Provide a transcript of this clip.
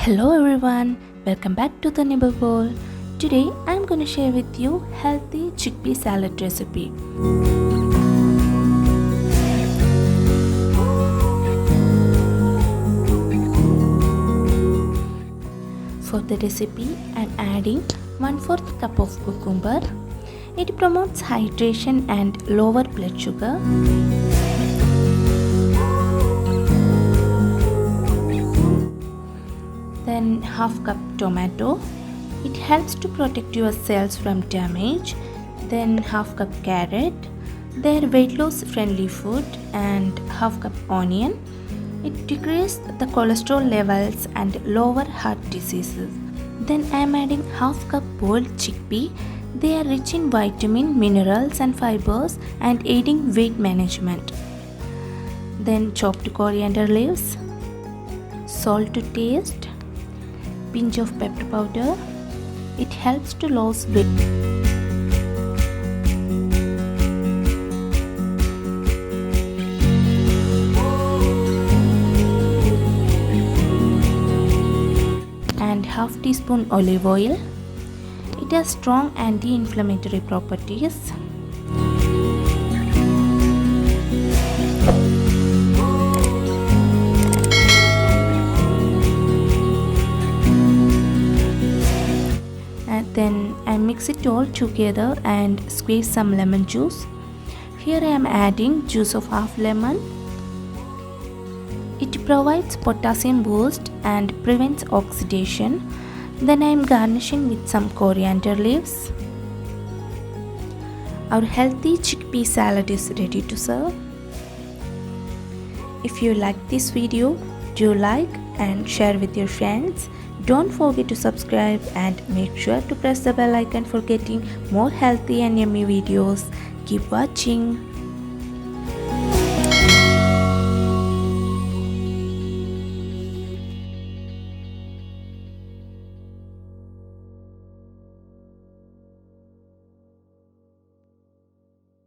Hello everyone, welcome back to the Nibble Bowl. Today I'm going to share with you healthy chickpea salad recipe. For the recipe I'm adding 1/4 cup of cucumber. It promotes hydration and lower blood sugar. Then half cup tomato. It helps to protect your cells from damage. Then half cup carrot. They're weight loss friendly food. And half cup onion. It decreases the cholesterol levels and lower heart diseases. Then I am adding half cup boiled chickpea. They are rich in vitamin, minerals and fibers and aiding weight management. Then chopped coriander leaves, salt to taste, pinch of pepper powder. It helps to lose weight. And half teaspoon olive oil. It has strong anti-inflammatory properties. And then I mix it all together and squeeze some lemon juice. Here I am adding juice of half lemon. It provides potassium boost and prevents oxidation. Then I am garnishing with some coriander leaves. Our healthy chickpea salad is ready to serve. If you like this video, do like and share with your friends. Don't forget to subscribe and make sure to press the bell icon for getting more healthy and yummy videos. Keep watching.